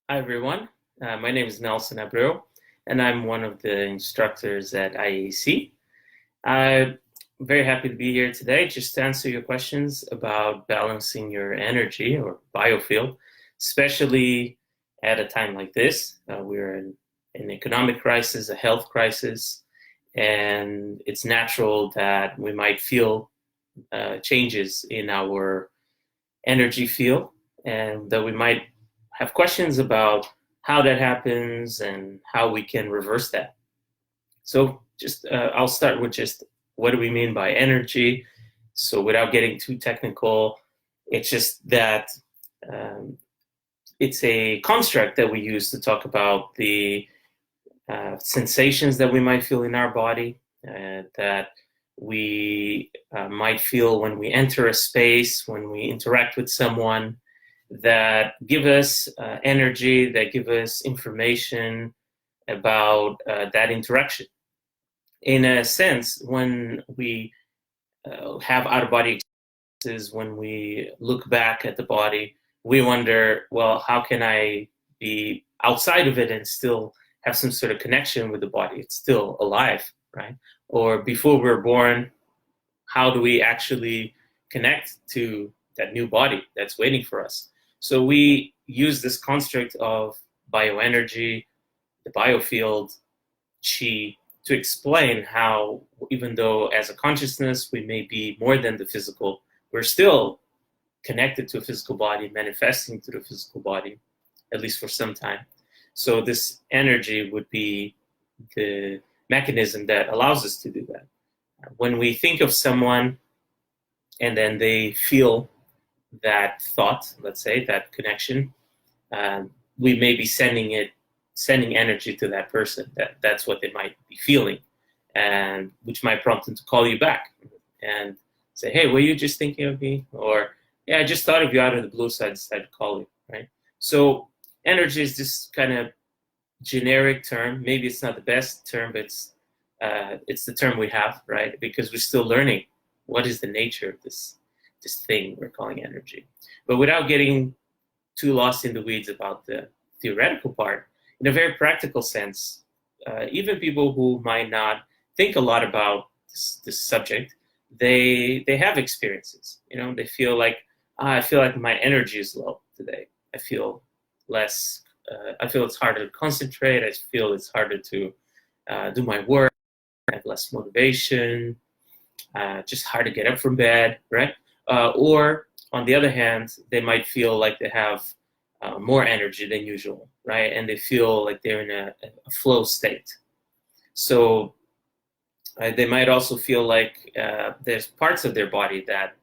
Hi, everyone. My name is Nelson Abreu, and I'm one of the instructors at IAC. I'm very happy to be here today just to answer your questions about balancing your energy or biofield, especially at a time like this. We're in an economic crisis, a health crisis, and it's natural that we might feel changes in our energy field and that we might have questions about how that happens and how we can reverse that. So just I'll start with just what do we mean by energy? So without getting too technical, it's just that um, it's a construct that we use to talk about the sensations that we might feel in our body, that we might feel when we enter a space, when we interact with someone, that give us energy, that give us information about that interaction. In a sense, when we have out of body experiences, when we look back at the body, we wonder, well, how can I be outside of it and still have some sort of connection with the body? It's still alive, right? Or before we're born, how do we actually connect to that new body that's waiting for us? So we use this construct of bioenergy, the biofield, chi, to explain how, even though as a consciousness we may be more than the physical, we're still connected to a physical body, manifesting to the physical body, at least for some time. So this energy would be the mechanism that allows us to do that. When we think of someone and then they feel that thought, let's say, that connection, we may be sending energy to that person. That's what they might be feeling, and which might prompt them to call you back and say, "Hey, were you just thinking of me?" Or, "Yeah, I just thought of you out of the blue, so I decided to call you." Right? So, energy is this kind of generic term. Maybe it's not the best term, but it's the term we have, right? Because we're still learning what is the nature of this thing we're calling energy. But without getting too lost in the weeds about the theoretical part, in a very practical sense, even people who might not think a lot about this subject, they have experiences. You know, they feel like I feel like my energy is low today. I feel less. I feel it's harder to concentrate. I feel it's harder to do my work. I have less motivation. Just hard to get up from bed, right? Or on the other hand, they might feel like they have more energy than usual, right? And they feel like they're in a flow state. So they might also feel like there's parts of their body that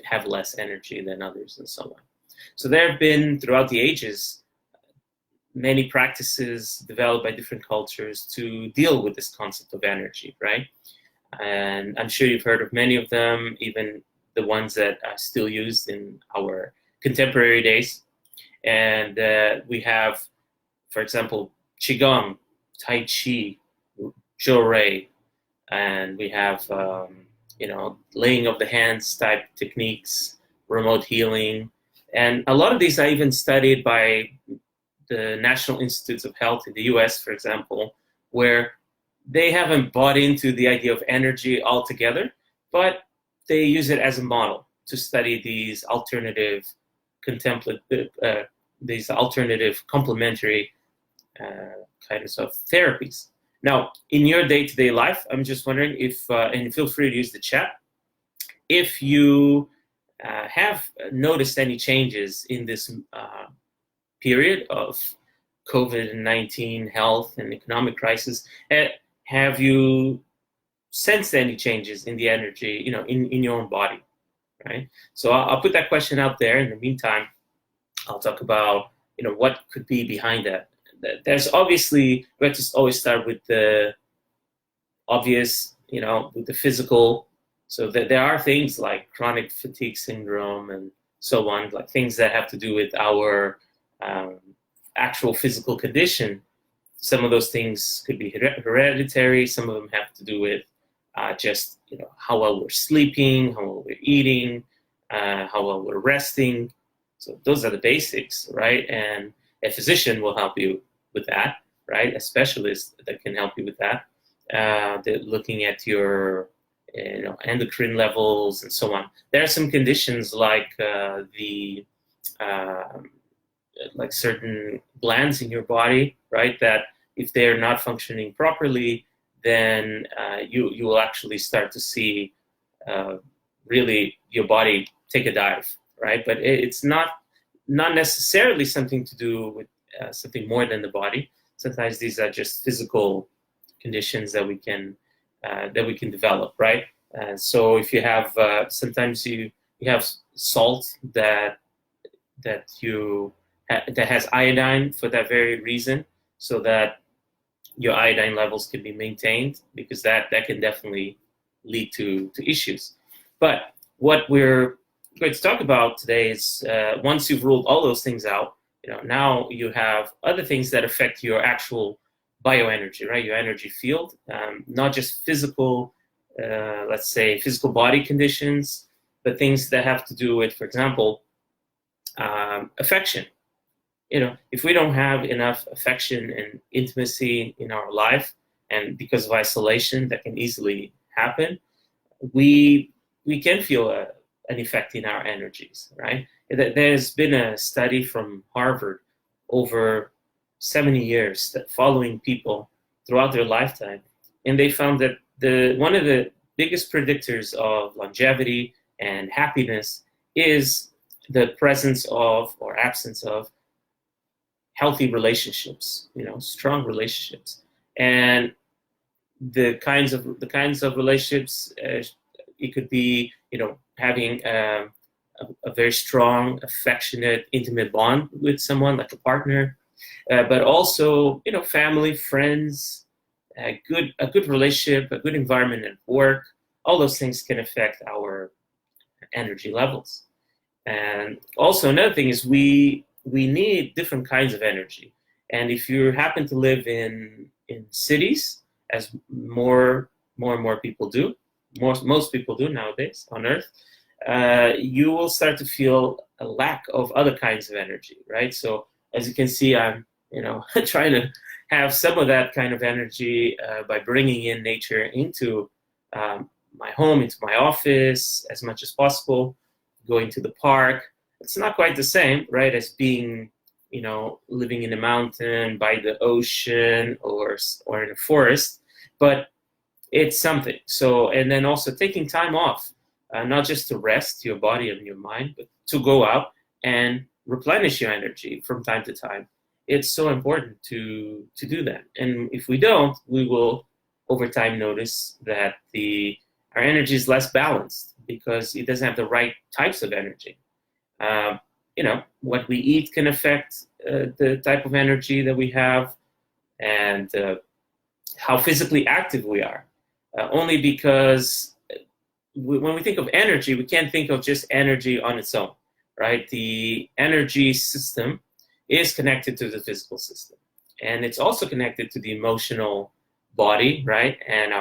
have less energy than others, and so on. So there have been throughout the ages many practices developed by different cultures to deal with this concept of energy, right? And I'm sure you've heard of many of them, even the ones that are still used in our contemporary days. And we have, for example, Qigong, Tai Chi, Rei, and we have, laying of the hands type techniques, remote healing. And a lot of these are even studied by the National Institutes of Health in the US, for example, where they haven't bought into the idea of energy altogether, but they use it as a model to study these alternative complementary kinds of therapies. Now, in your day-to-day life, I'm just wondering if, and feel free to use the chat, if you have noticed any changes in this period of COVID-19 health and economic crisis. Have you sensed any changes in the energy, in your own body, right? So I'll put that question out there. In the meantime, I'll talk about, what could be behind that. There's obviously, we have to always start with the obvious, with the physical. So there are things like chronic fatigue syndrome and so on, like things that have to do with our actual physical condition. Some of those things could be hereditary. Some of them have to do with just how well we're sleeping, how well we're eating, how well we're resting. So those are the basics, right? And A physician will help you with that, right? A specialist that can help you with that. Looking at your endocrine levels and so on. There are some conditions like like certain glands in your body, right? That if they're not functioning properly, then you will actually start to see really your body take a dive, right? But it's not necessarily something to do with something more than the body. Sometimes these are just physical conditions that we can develop, right? So if you have sometimes you have salt that has iodine for that very reason, so that your iodine levels can be maintained, because that can definitely lead to issues. But what we're going to talk about today is once you've ruled all those things out, now you have other things that affect your actual bioenergy, right? Your energy field, not just physical, let's say physical body conditions, but things that have to do with, for example, affection. If we don't have enough affection and intimacy in our life, and because of isolation that can easily happen, we can feel an effect in our energies, right? There's been a study from Harvard over 70 years that following people throughout their lifetime, and they found that one of the biggest predictors of longevity and happiness is the presence of or absence of healthy relationships, strong relationships. And the kinds of relationships, it could be, having a very strong, affectionate, intimate bond with someone, like a partner, but also, family, friends, a good relationship, a good environment at work. All those things can affect our energy levels. And also another thing is we need different kinds of energy. And if you happen to live in cities, as more and more people do, most people do nowadays on Earth, you will start to feel a lack of other kinds of energy, right? So as you can see, I'm trying to have some of that kind of energy by bringing in nature into my home, into my office as much as possible, going to the park. It's not quite the same, right, as being, living in a mountain, by the ocean, or in a forest, but it's something. So, and then also taking time off, not just to rest your body and your mind, but to go out and replenish your energy from time to time. It's so important to do that. And if we don't, we will over time notice that our energy is less balanced because it doesn't have the right types of energy. What we eat can affect the type of energy that we have, and how physically active we are. Only because when we think of energy, we can't think of just energy on its own, right? The energy system is connected to the physical system, and it's also connected to the emotional body, right? And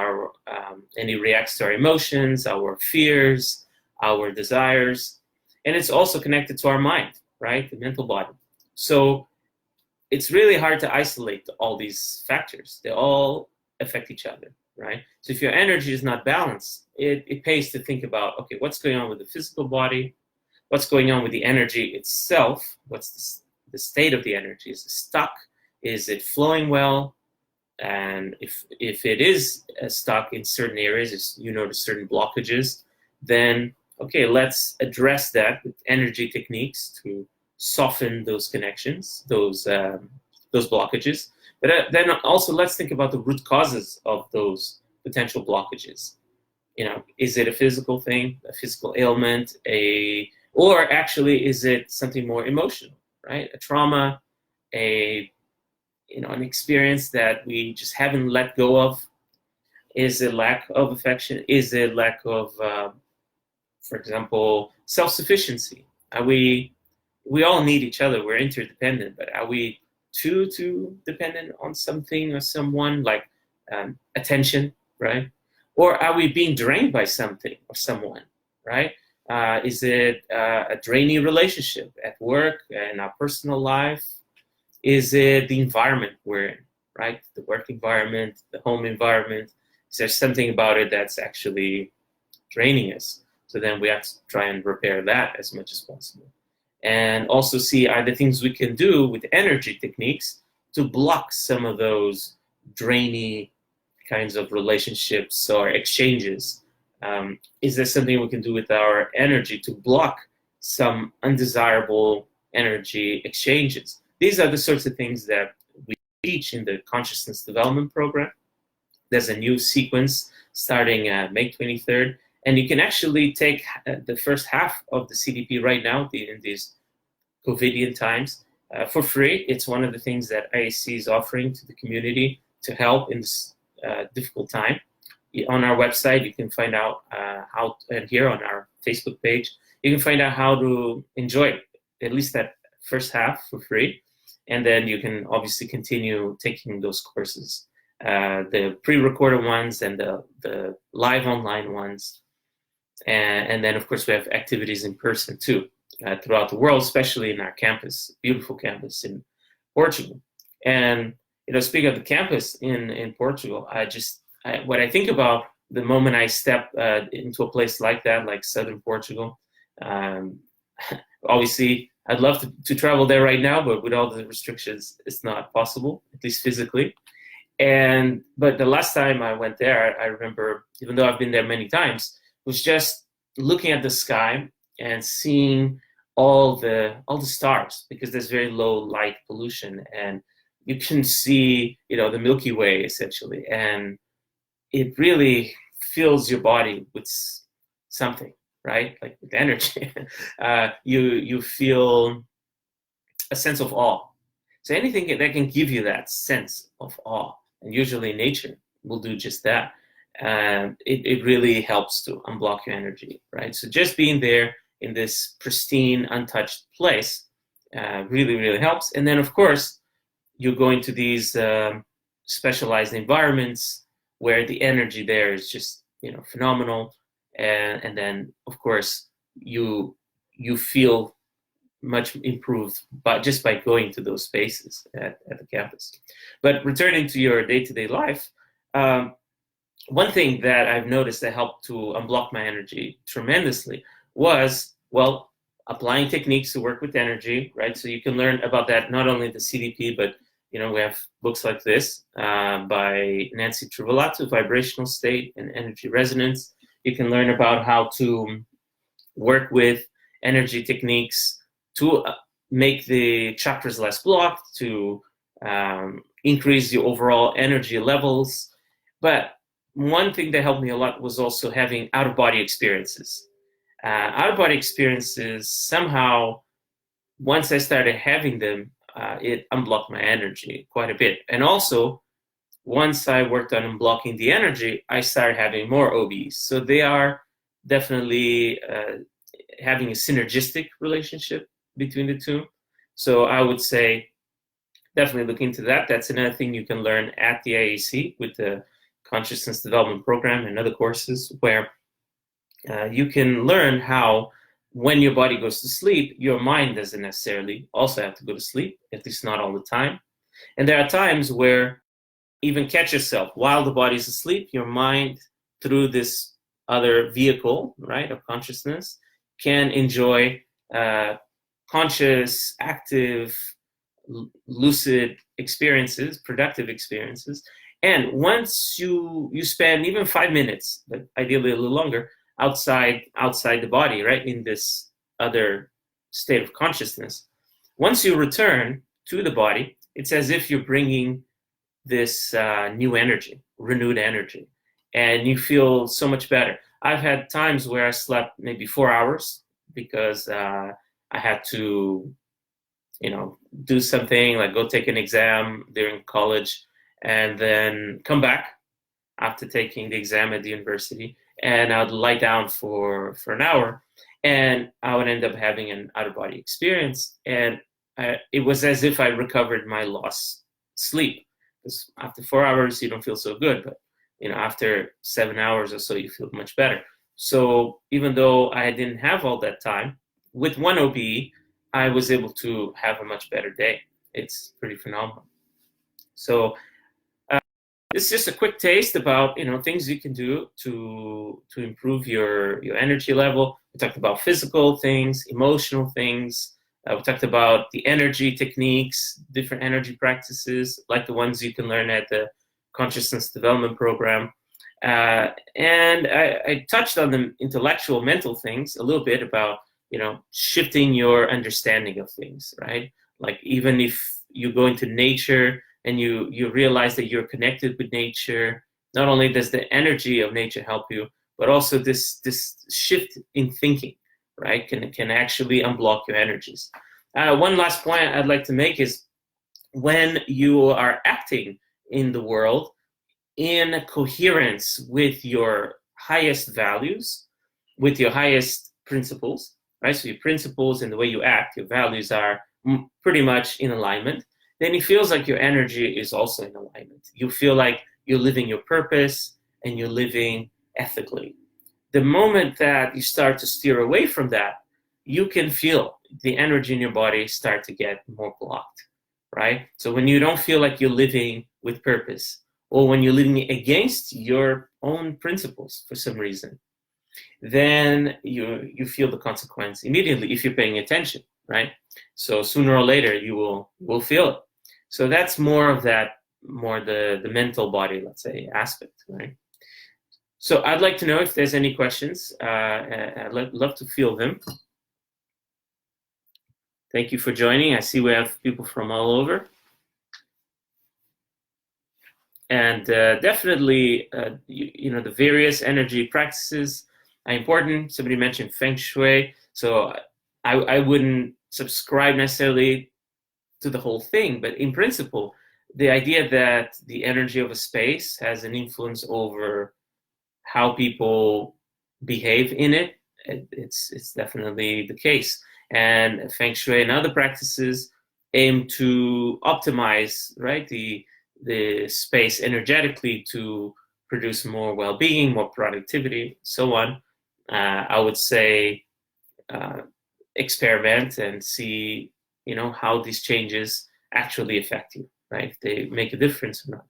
and it reacts to our emotions, our fears, our desires, and it's also connected to our mind, right? The mental body. So it's really hard to isolate all these factors. They all affect each other, right? So if your energy is not balanced, it pays to think about, okay, what's going on with the physical body? What's going on with the energy itself? What's the state of the energy? Is it stuck? Is it flowing well? And if it is stuck in certain areas, you notice certain blockages, then okay, let's address that with energy techniques to soften those connections, those blockages. But then also let's think about the root causes of those potential blockages. Is it a physical thing, a physical ailment, or actually is it something more emotional, right? A trauma, an experience that we just haven't let go of? Is it lack of affection? Is it lack of, for example, self-sufficiency? We all need each other. We're interdependent, but are we too dependent on something or someone, like attention, right? Or are we being drained by something or someone, right? Is it a draining relationship at work and our personal life? Is it the environment we're in, right? The work environment, the home environment. Is there something about it that's actually draining us? So then we have to try and repair that as much as possible. And also see, are there things we can do with energy techniques to block some of those drainy kinds of relationships or exchanges? Is there something we can do with our energy to block some undesirable energy exchanges? These are the sorts of things that we teach in the consciousness development program. There's a new sequence starting May 23rd, and you can actually take the first half of the CDP right now in these COVIDian times for free. It's one of the things that IAC is offering to the community to help in this difficult time. On our website, you can find out how, and here on our Facebook page, you can find out how to enjoy at least that first half for free. And then you can obviously continue taking those courses, the pre-recorded ones and the live online ones. And then, of course, we have activities in person too, throughout the world, especially in our campus, beautiful campus in Portugal. And, speaking of the campus in Portugal, what I think about the moment I step into a place like that, like southern Portugal, obviously I'd love to travel there right now, but with all the restrictions, it's not possible, at least physically. But the last time I went there, I remember, even though I've been there many times, was just looking at the sky and seeing all the stars, because there's very low light pollution, and you can see, the Milky Way essentially, and it really fills your body with something, right? Like with energy. You feel a sense of awe. So anything that can give you that sense of awe, and usually nature will do just that. It really helps to unblock your energy, right? So just being there in this pristine, untouched place really, really helps. And then, of course, you go into these specialized environments where the energy there is just, phenomenal. And then, of course, you feel much improved just by going to those spaces at the campus. But returning to your day-to-day life, one thing that I've noticed that helped to unblock my energy tremendously was, applying techniques to work with energy, right? So you can learn about that, not only the CDP, but, we have books like this by Nancy Trivolato, Vibrational State and Energy Resonance. You can learn about how to work with energy techniques to make the chakras less blocked, to increase the overall energy levels. But one thing that helped me a lot was also having out-of-body experiences. Out-of-body experiences, somehow, once I started having them, it unblocked my energy quite a bit. And also, once I worked on unblocking the energy, I started having more OBs. So they are definitely having a synergistic relationship between the two. So I would say definitely look into that. That's another thing you can learn at the IAC with the Consciousness Development Program and other courses, where you can learn how, when your body goes to sleep, your mind doesn't necessarily also have to go to sleep, at least not all the time. And there are times where even catch yourself while the body's asleep, your mind, through this other vehicle, right, of consciousness, can enjoy conscious, active, lucid experiences, productive experiences. And once you spend even 5 minutes, but ideally a little longer, outside the body, right, in this other state of consciousness, once you return to the body, it's as if you're bringing this new energy, renewed energy, and you feel so much better. I've had times where I slept maybe 4 hours because I had to, do something, like go take an exam during college, and then come back after taking the exam at the university, and I'd lie down for an hour, and I would end up having an out-of-body experience, and it was as if I recovered my lost sleep. Because after 4 hours, you don't feel so good, but after 7 hours or so, you feel much better. So even though I didn't have all that time, with one OBE, I was able to have a much better day. it's pretty phenomenal. So this is just a quick taste about things you can do to improve your energy level. We talked about physical things, emotional things. We talked about the energy techniques, different energy practices, like the ones you can learn at the Consciousness Development Program. And I touched on the intellectual, mental things a little bit about shifting your understanding of things, right? Like even if you go into nature and you realize that you're connected with nature, not only does the energy of nature help you, but also this shift in thinking, right, can actually unblock your energies. One last point I'd like to make is when you are acting in the world in coherence with your highest values, with your highest principles, right? So your principles and the way you act, your values are pretty much in alignment, then it feels like your energy is also in alignment. You feel like you're living your purpose and you're living ethically. The moment that you start to steer away from that, you can feel the energy in your body start to get more blocked, right? So when you don't feel like you're living with purpose, or when you're living against your own principles for some reason, then you feel the consequence immediately if you're paying attention, right? So sooner or later you will feel it. So that's more the mental body, let's say, aspect, right? So I'd like to know if there's any questions. I'd love to field them. Thank you for joining. I see we have people from all over. And definitely, the various energy practices are important. Somebody mentioned Feng Shui. So I wouldn't subscribe necessarily to the whole thing, but in principle, the idea that the energy of a space has an influence over how people behave in it, it's definitely the case. And Feng Shui and other practices aim to optimize, right, the space energetically to produce more well-being, more productivity, so on. I would say experiment and see, how these changes actually affect you, right? If they make a difference or not.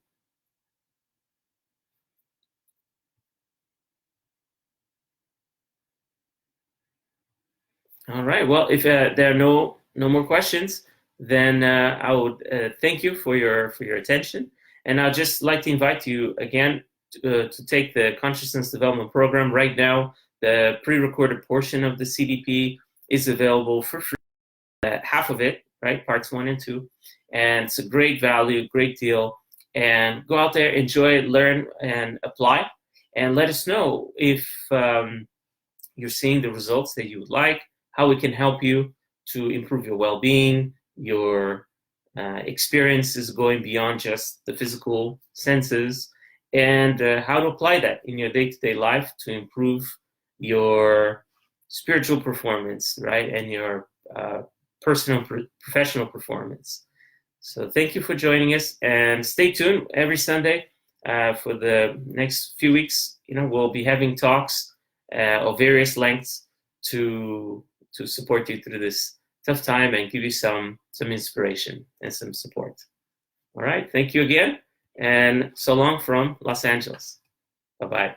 All right. Well, if there are no more questions, then I would thank you for your attention, and I'd just like to invite you again to take the Consciousness Development Program. Right now, the pre-recorded portion of the CDP is available for free, half of it, right, parts 1 and 2, and it's a great value, great deal. And go out there, enjoy it, learn, and apply, and let us know if you're seeing the results that you would like, how we can help you to improve your well-being, your experiences going beyond just the physical senses, and how to apply that in your day-to-day life to improve your spiritual performance, right, and your personal, professional performance. So thank you for joining us, and stay tuned every Sunday for the next few weeks. We'll be having talks of various lengths to support you through this tough time and give you some inspiration and some support. All right, thank you again, and so long from Los Angeles. Bye-bye.